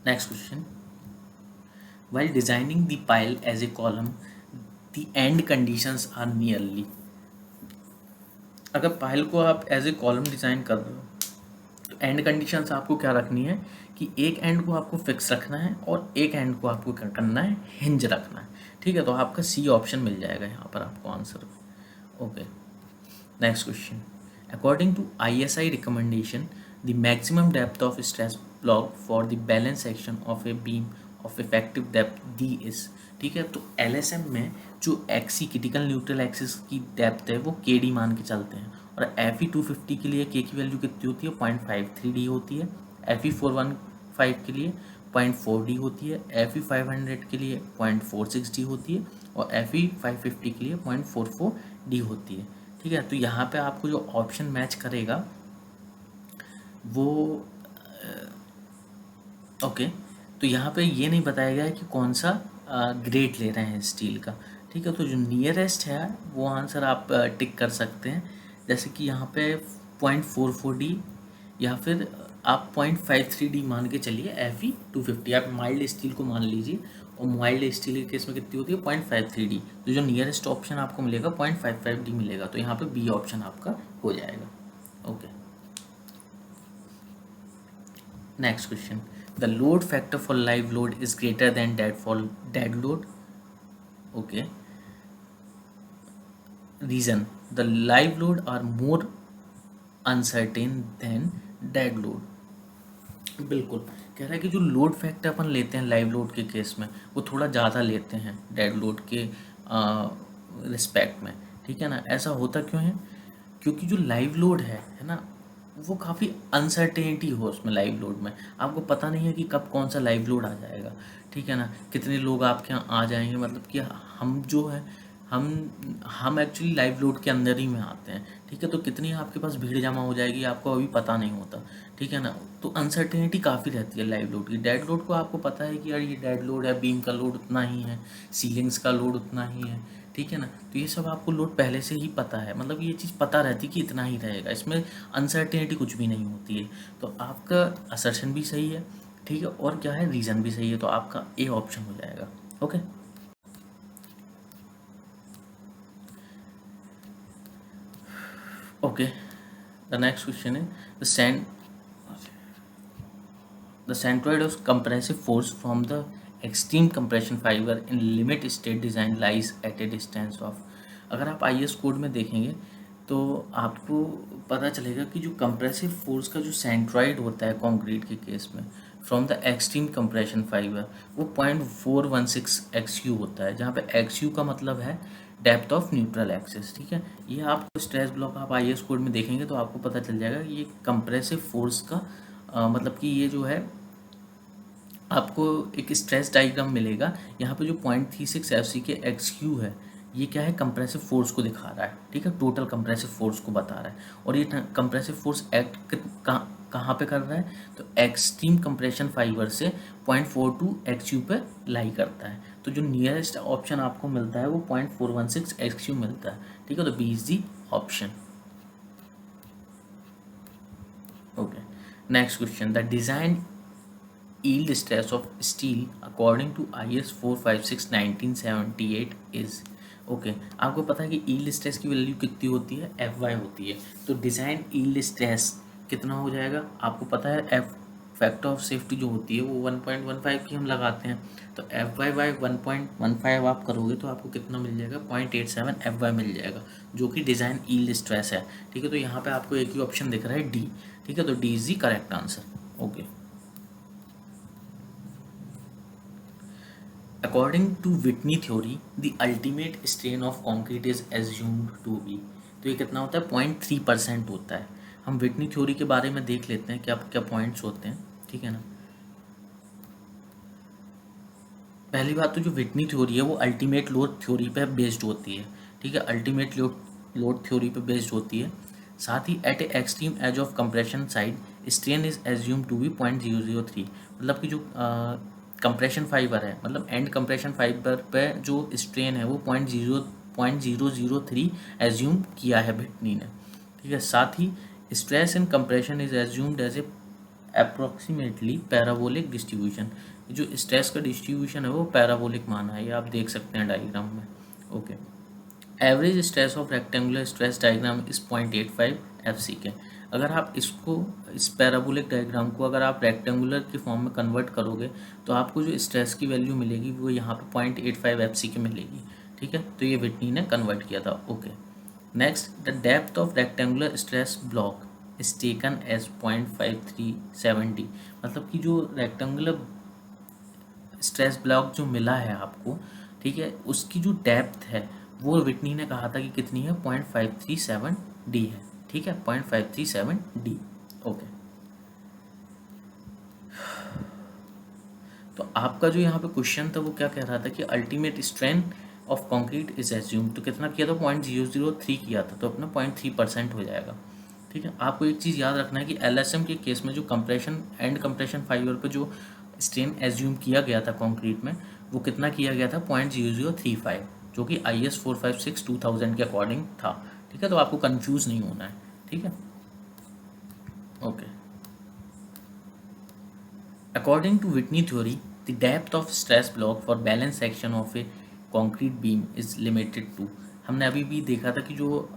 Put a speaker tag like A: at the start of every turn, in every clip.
A: Next question, while designing the pile as a column the end conditions are nearly, अगर pile को आप as a column design कर रहे हो तो एंड कंडीशंस आपको क्या रखनी है कि एक एंड को आपको फिक्स रखना है और एक एंड को आपको क्या करना है, हिंज रखना है। ठीक है, तो आपका सी ऑप्शन मिल जाएगा यहाँ पर आपको answer. Okay, next question, according to ISI recommendation the maximum depth of stress block for the balance section of a beam of effective depth d is. ठीक है, तो LSM में जो एक्सी क्रिटिकल न्यूट्रल एक्सिस की डेप्थ है वो KD मान के चलते हैं, और FE 250 के लिए K की वैल्यू कितनी होती है, 0.53D होती है। FE 415 के लिए 0.4D होती है। FE 500 के लिए 0.46D होती है, और FE 550 के लिए 0.44D होती है। ठीक है, तो यहाँ पे आपको जो ऑप्शन मैच करेगा वो ओके, तो यहाँ पे ये नहीं बताया गया है कि कौन सा ग्रेड ले रहे हैं स्टील का। ठीक है, तो जो नियरेस्ट है वो आंसर आप टिक कर सकते हैं, जैसे कि यहाँ पे 0.44D या फिर आप 0.53D मान के चलिए। FE 250 आप माइल्ड स्टील को मान लीजिए, और माइल्ड स्टील के केस में कितनी होती है, 0.53D। तो जो नियरेस्ट ऑप्शन आपको मिलेगा 0.55D मिलेगा, तो यहाँ पे बी ऑप्शन आपका हो जाएगा। Okay, next question, the load factor for live load is greater than dead for dead load. Okay, reason, the live load are more uncertain than dead load. बिल्कुल, कह रहा है कि जो लोड फैक्टर अपन लेते हैं लाइव लोड के case में वो थोड़ा ज़्यादा लेते हैं डेड लोड के रिस्पेक्ट में। ठीक है ना, ऐसा होता क्यों है, क्योंकि जो लाइव लोड है ना, वो काफ़ी अनसर्टेनिटी हो उसमें। लाइव लोड में आपको पता नहीं है कि कब कौन सा लाइव लोड आ जाएगा। ठीक है ना, कितने लोग आपके यहाँ आ जाएंगे, मतलब कि हम जो है हम एक्चुअली लाइव लोड के अंदर ही में आते हैं। ठीक है, तो कितनी आपके पास भीड़ जमा हो जाएगी आपको अभी पता नहीं होता। ठीक है ना, तो अनसर्टेनिटी काफ़ी रहती है लाइव लोड की। डेड लोड को आपको पता है कि यार ये डेड लोड है, बीम का लोड उतना ही है, सीलिंग्स का लोड उतना ही है। ठीक है ना, तो ये सब आपको लोड पहले से ही पता है, मतलब ये चीज़ पता रहती है कि इतना ही रहेगा, इसमें अनसर्टेनिटी कुछ भी नहीं होती है। तो आपका असर्शन भी सही है। ठीक है, और क्या है, रीज़न भी सही है, तो आपका ए ऑप्शन हो जाएगा। Okay, okay, the next question है the centroid of compressive force from the extreme compression fiber in limit state design lies at a distance of। अगर आप IS कोड में देखेंगे तो आपको पता चलेगा कि जो कंप्रेसिव फोर्स का जो सेंट्रॉइड होता है कंक्रीट के केस में from the extreme compression fibre वो 0.416 XU होता है, जहाँ पे XU का मतलब है डेप्थ ऑफ न्यूट्रल एक्सिस। ठीक है, ये आपको स्ट्रेस ब्लॉक आप IS कोड में देखेंगे तो आपको पता चल जाएगा कि ये कंप्रेसिव फोर्स का मतलब कि ये जो है आपको एक स्ट्रेस डायग्राम मिलेगा। यहाँ पे जो 0.36 FC के XU है ये क्या है, कंप्रेसिव फोर्स को दिखा रहा है। ठीक है, टोटल कंप्रेसिव फोर्स को बता रहा है, और ये कंप्रेसिव फोर्स एक्ट कहाँ पे कर रहा है, तो एक्सट्रीम कंप्रेशन फाइबर से 0.42 XU पे लाई करता है। तो जो नियरेस्ट ऑप्शन आपको मिलता है वो 0.416 XU मिलता है। ठीक है, तो B is the option. Okay, next question, the design yield stress of steel according to IS 456 1978 is। Okay, आपको पता है कि yield stress की वैल्यू कितनी होती है, FY होती है। तो डिज़ाइन yield stress कितना हो जाएगा, आपको पता है F फैक्टर ऑफ सेफ्टी जो होती है वो 1.15 की हम लगाते हैं। तो FY बाई 1.15 आप करोगे तो आपको कितना मिल जाएगा, 0.87 FY मिल जाएगा, जो कि डिज़ाइन yield stress है। ठीक है, तो यहाँ पे आपको एक ही ऑप्शन दिख रहा है डी। ठीक है, तो D is the correct answer. Okay, According to Whitney theory, the ultimate strain of concrete is assumed to be। तो ये कितना होता है, 0.3% होता है। हम विटनी थ्योरी के बारे में देख लेते हैं क्या क्या पॉइंट्स होते हैं। ठीक है ना, पहली बात तो जो विटनी थ्योरी है वो अल्टीमेट लोड थ्योरी पे बेस्ड होती है। ठीक है, अल्टीमेट लोड थ्योरी पे बेस्ड होती है। साथ ही at a extreme edge of compression side strain is assume to be 0.003। मतलब कि जो कंप्रेशन फाइबर है, मतलब एंड कंप्रेशन फाइबर पे जो स्ट्रेन है वो 0.003 एज्यूम किया है विटनी ने। ठीक है, साथ ही stress in compression is assumed as a approximately parabolic distribution. जो स्ट्रेस का डिस्ट्रीब्यूशन है वो पैराबोलिक माना है, ये आप देख सकते हैं डायग्राम में। Okay, average stress of rectangular stress diagram इस 0.85 एफ सी के। अगर आप इसको, इस पैराबोलिक डायग्राम को अगर आप रेक्टेंगुलर के फॉर्म में कन्वर्ट करोगे तो आपको जो स्ट्रेस की वैल्यू मिलेगी वो यहाँ पे 0.85 एफ सी के मिलेगी। ठीक है, तो ये विटनी ने कन्वर्ट किया था। Okay, next, the depth of rectangular stress block is taken as 0.5370। मतलब कि जो रेक्टेंगुलर स्ट्रेस ब्लॉक जो मिला है आपको, ठीक है, उसकी जो डेप्थ है वो विटनी ने कहा था कि कितनी है, 0.537 डी है। ठीक है, 0.537 डी। ओके, तो आपका जो यहाँ पे क्वेश्चन था वो क्या कह रहा था कि ultimate strength of concrete is assume, तो कितना किया था, 0.003 किया था, तो अपना 0.3% हो जाएगा। ठीक है, आपको एक चीज़ याद रखना है कि एलएसएम के केस में जो कंप्रेशन एंड कंप्रेशन फाइबर पे जो स्ट्रेन एज्यूम किया गया था कंक्रीट में, वो कितना किया गया था, 0.0035, जो कि IS 456/2000 के अकॉर्डिंग था। ठीक है, तो आपको कंफ्यूज नहीं होना है। ठीक है, okay. According to Whitney theory, the depth of stress block for balance section of a concrete beam is limited to. हमने अभी भी देखा था कि जो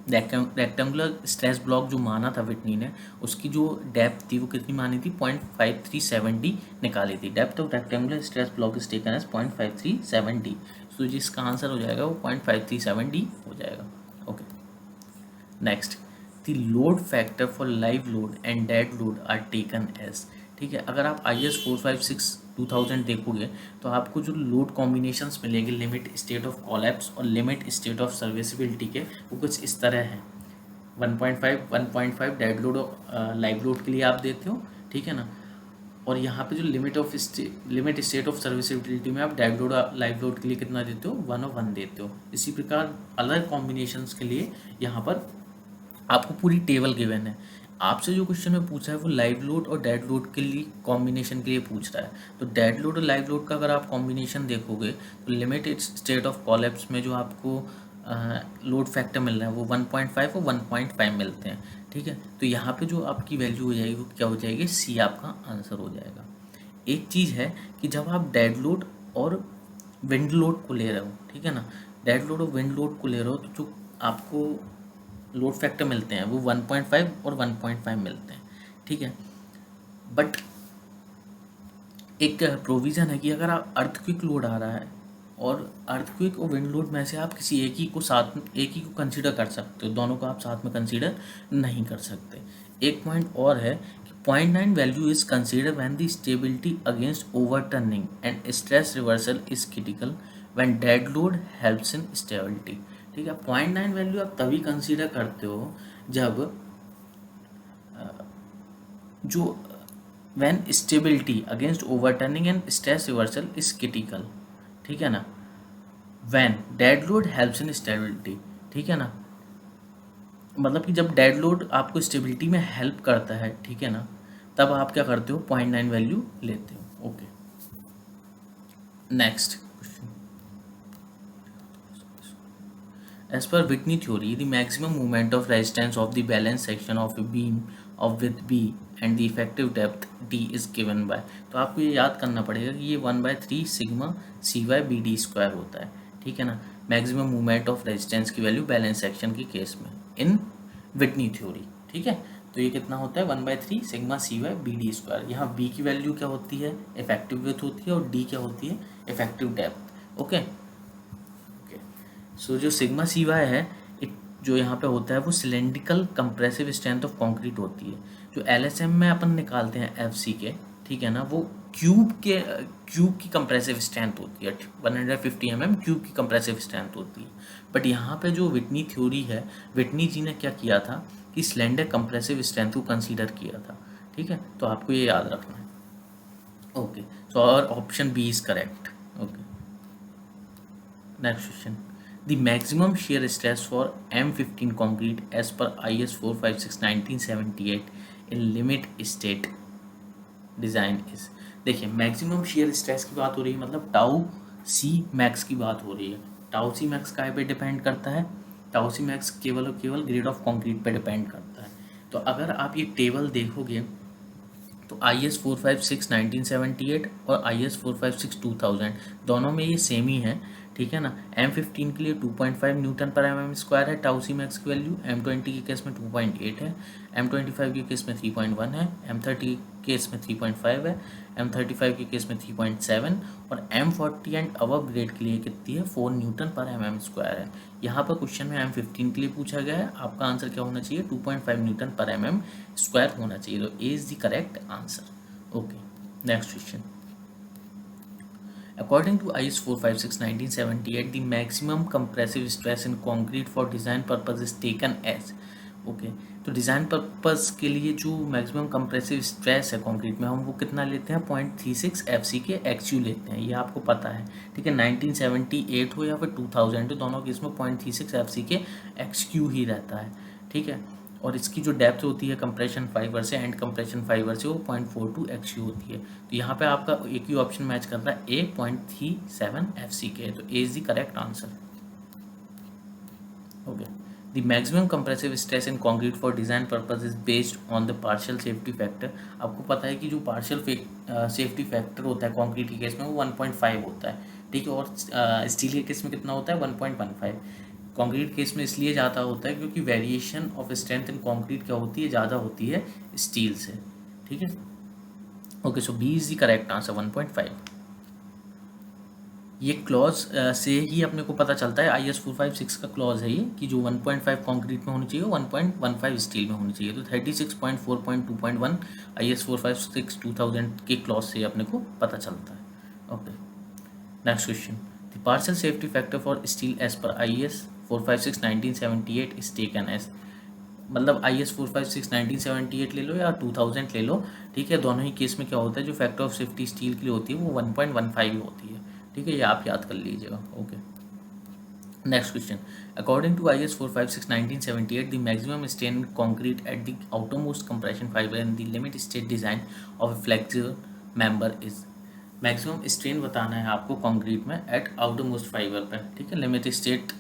A: रेक्टेंगुलर स्ट्रेस ब्लॉक जो माना था विटनी ने, उसकी जो डेप्थ थी वो कितनी मानी थी, 0.537 डी निकाली थी। Depth of rectangular stress block is taken as 0.537 d. तो जिसका आंसर हो जाएगा वो 0.537 डी हो जाएगा। Okay, next, the load factor for live load and dead load are taken as. ठीक है, अगर आप IS 456/2000 देखोगे तो आपको जो लोड कॉम्बिनेशंस मिलेंगे लिमिट स्टेट ऑफ कोलैप्स और लिमिट स्टेट ऑफ सर्विसिबिलिटी के, वो कुछ इस तरह हैं। 1.5 डेड लोड लाइव लोड के लिए आप देते हो, ठीक है ना, और यहाँ पे जो लिमिट स्टेट ऑफ सर्विसिबिलिटी में आप डेड लोड लाइव लोड के लिए कितना देते हो, 1 और 1 देते हो। इसी प्रकार अलग कॉम्बिनेशंस के लिए यहाँ पर आपको पूरी टेबल गिवन है। आपसे जो क्वेश्चन में पूछा है वो लाइव लोड और डेड लोड के लिए कॉम्बिनेशन के लिए पूछ रहा है। तो डेड लोड और लाइव लोड का अगर आप कॉम्बिनेशन देखोगे तो लिमिटेड स्टेट ऑफ कोलैप्स में जो आपको लोड फैक्टर मिल रहा है वो 1.5 और 1.5 मिलते हैं। ठीक है, तो यहाँ पे जो आपकी वैल्यू हो जाएगी वो क्या हो जाएगी, सी आपका आंसर हो जाएगा। एक चीज़ है कि जब आप डेड लोड और विंड लोड को ले रहे हो, ठीक है ना, डेड लोड और विंड लोड को ले रहे हो तो जो आपको लोड फैक्टर मिलते हैं वो 1.5 और 1.5 मिलते हैं। ठीक है, बट एक प्रोविज़न है कि अगर आप अर्थक्विक लोड आ रहा है और अर्थक्विक और विंड लोड में से आप किसी एक ही को कंसीडर कर सकते हो, दोनों को आप साथ में कंसीडर नहीं कर सकते। एक पॉइंट और है कि 0.9 value is consider when the stability against overturning and stress reversal is critical when dead load helps in stability. ठीक है, 0.9 वैल्यू आप तभी कंसीडर करते हो जब जो when stability against overturning and stress reversal is critical. ठीक है ना, when dead load helps in stability. ठीक है ना, मतलब कि जब डेड लोड आपको स्टेबिलिटी में हेल्प करता है, ठीक है ना, तब आप क्या करते हो, 0.9 वैल्यू लेते हो। Okay, next, as per Whitney theory, the maximum moment of resistance of the balance section of a beam of width B and the effective depth D is given by। तो आपको ये याद करना पड़ेगा कि ये 1/3 सिग्मा CY/BD स्क्वायर होता है। ठीक है ना, मैक्सिमम मूवमेंट ऑफ रेजिस्टेंस की वैल्यू बैलेंस सेक्शन के केस में इन विटनी थ्योरी। ठीक है, तो ये कितना होता है, 1/3 सिग्मा CY/BD स्क्वायर। यहाँ B की वैल्यू क्या होती है, इफेक्टिव विड्थ होती है, और D क्या होती है, इफेक्टिव डेप्थ। ओके, सो जो सिग्मा CY है, जो यहाँ पे होता है वो cylindrical compressive strength of concrete होती है। जो LSM में अपन निकालते हैं FC के, ठीक है ना, वो क्यूब की कंप्रेसिव स्ट्रेंथ होती है, 150 mm क्यूब की कंप्रेसिव स्ट्रेंथ होती है। बट यहाँ पे जो विटनी थ्योरी है, विटनी जी ने क्या किया था कि सिलेंडर कंप्रेसिव स्ट्रेंथ को कंसीडर किया था। ठीक है, तो आपको ये याद रखना है। ओके, सो और option B is correct. Okay, next question, the maximum shear stress for M15 concrete as per IS 456/1978 in limit state design is। देखिए, मैक्सिमम shear स्ट्रेस की बात हो रही है, मतलब टाउ सी मैक्स की बात हो रही है। टाउ सी मैक्स काय पे डिपेंड करता है, टाउ सी मैक्स केवल और केवल ग्रेड ऑफ कंक्रीट पे डिपेंड करता है। तो अगर आप ये टेबल देखोगे तो IS 456 1978 और IS 456 2000 दोनों में ये सेम ही है, ठीक है ना। M15 के लिए 2.5 न्यूटन पर mm स्क्वायर है टाउ सी मैक्स की वैल्यू, M20 के केस में 2.8 है, M25 के केस में 3.1 है, M30 के केस में 3.5 है, M35 के केस में 3.7 और M40 एंड अबव ग्रेड के लिए कितनी है 4 न्यूटन पर mm स्क्वायर है। यहाँ पर क्वेश्चन में M15 के लिए पूछा गया है, आपका आंसर क्या होना चाहिए 2.5 न्यूटन पर mm स्क्वायर होना चाहिए, तो A is the correct answer. Okay, next question. According to IS 456 1978, the maximum compressive stress in concrete for design purpose is taken as, okay तो डिज़ाइन पर्पस के लिए जो मैक्सिमम कंप्रेसिव स्ट्रेस है concrete में हम वो कितना लेते हैं 0.36 FC के XU लेते हैं, ये आपको पता है, ठीक है। 1978 हो या फिर 2000 हो, दोनों केस में 0.36 FC के XU ही रहता है, ठीक है। और इसकी जो डेप्थ होती है कंप्रेशन फाइबर से एंड कंप्रेशन फाइबर से वो 0.42 XU होती है। तो यहाँ पे आपका एक ही ऑप्शन मैच करता है ए 0.37 FC के, तो A is the correct answer. Okay, the maximum compressive stress in concrete for design purpose is based on the partial safety factor. आपको पता है कि जो पार्शियल सेफ्टी फैक्टर होता है कंक्रीट के केस में वो 1.5 होता है, ठीक है, और स्टील के केस में कितना होता है 1.15। कंक्रीट केस में इसलिए ज़्यादा होता है क्योंकि variation of strength in concrete क्या होती है, ज़्यादा होती है स्टील से, ठीक है। Okay, so B is the correct answer 1.5। ये क्लॉज से ही अपने को पता चलता है, IS 456 का क्लॉज है ये कि जो 1.5 कंक्रीट में होनी चाहिए 1.15 स्टील में होनी चाहिए। तो 36.4.2.1 IS 456 2000 के क्लॉज से अपने को पता चलता है। Okay, next question. The partial safety factor for steel as per IS 456 1978 is taken as, मतलब IS 456 1978 ले लो या 2000 ले लो, ठीक है, दोनों ही केस में क्या होता है जो फैक्टर ऑफ सेफ्टी स्टील के लिए होती है वो 1.15 होती है, ठीक है, ये आप याद कर लीजिएगा। Okay, next question. According to IS 456 1978 the maximum strain in concrete at the outermost compression fibre in the limit state design of a flexible member is, maximum strain बताना है आपको कंक्रीट में एट आउटरमोस्ट फाइबर पे, ठीक है, limit state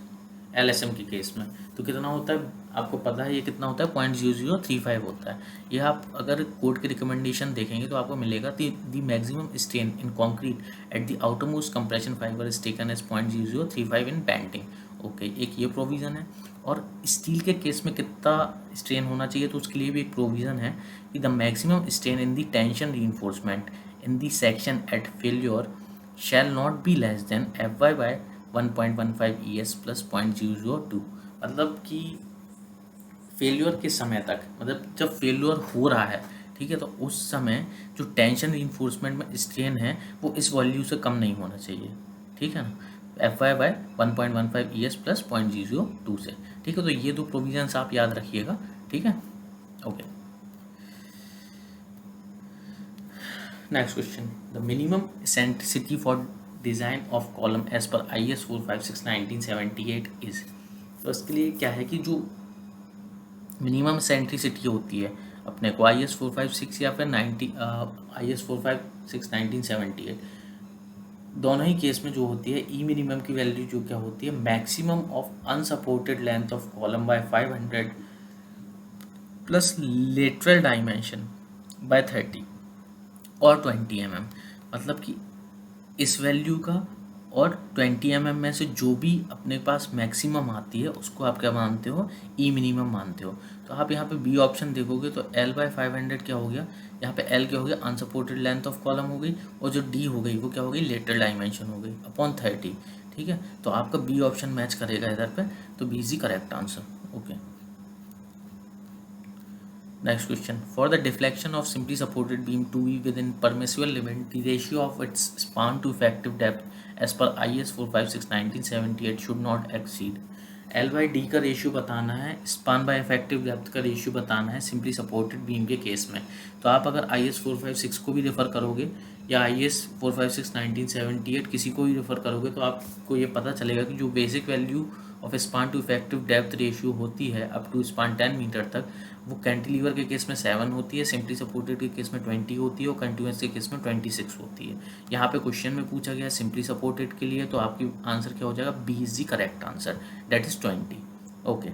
A: LSM के case में। तो कितना होता है आपको पता है, ये कितना होता है 0.0035 होता है। ये आप अगर कोड के रिकमेंडेशन देखेंगे तो आपको मिलेगा the maximum strain in concrete at the outermost compression fibre is taken as 0.0035 in bending. Okay, एक ये प्रोविज़न है। और स्टील के केस में कितना स्ट्रेन होना चाहिए तो उसके लिए भी एक प्रोविज़न है कि the maximum strain in the tension reinforcement in the section at failure shall not be less than Fy by 1.15 ES plus 0.002, मतलब कि फेल्योर के समय तक, मतलब जब फेल्योर हो रहा है, ठीक है, तो उस समय जो टेंशन रीइंफोर्समेंट में स्ट्रेन है वो इस वैल्यू से कम नहीं होना चाहिए, ठीक है ना, Fy by 1.15 ES plus 0.002 से, ठीक है। तो ये दो प्रोविजंस आप याद रखिएगा, ठीक है। Okay, next question. The minimum eccentricity for design of column as per IS 456 1978 is, तो इसके लिए क्या है कि जो मिनिमम एसेंट्रिसिटी होती है अपने को IS 456 या फिर IS 456 1978 दोनों ही केस में जो होती है ई मिनिमम की वैल्यू जो क्या होती है maximum of unsupported length of column by 500 plus lateral dimension by 30 और 20 mm, मतलब कि इस वैल्यू का और 20 mm में से जो भी अपने पास मैक्सिमम आती है उसको आप क्या मानते हो, ई मिनिमम मानते हो। तो आप यहाँ पे बी ऑप्शन देखोगे तो L बाय 500 क्या हो गया, यहाँ पे L क्या हो गया अनसपोर्टेड लेंथ ऑफ कॉलम हो गई, और जो D हो गई वो क्या हो गई लेटरल डायमेंशन हो गई अपॉन 30, ठीक है। तो आपका बी ऑप्शन मैच करेगा इधर पे, तो B is the correct answer. Okay, next question. For the deflection of simply supported beam to be within permissible limit, the ratio of its span to effective depth as per IS 456 1978 should not exceed, L by D का ratio बताना है, span bye effective depth का ratio बताना है simply supported beam के case में। तो आप अगर IS 456 को भी रेफ़र करोगे या IS 456 1978 किसी को भी रेफ़र करोगे तो आपको ये पता चलेगा कि जो basic value of span to effective depth ratio होती है अप टू स्पान 10 मीटर तक, वो कैंटिलीवर के केस में 7 होती है, सिंपली सपोर्टेड के केस में 20 होती है और कंटिन्यूस के केस में 26 होती है। यहाँ पे क्वेश्चन में पूछा गया सिंपली सपोर्टेड के लिए, तो आपकी आंसर क्या हो जाएगा, B is the correct answer, that is 20। Okay.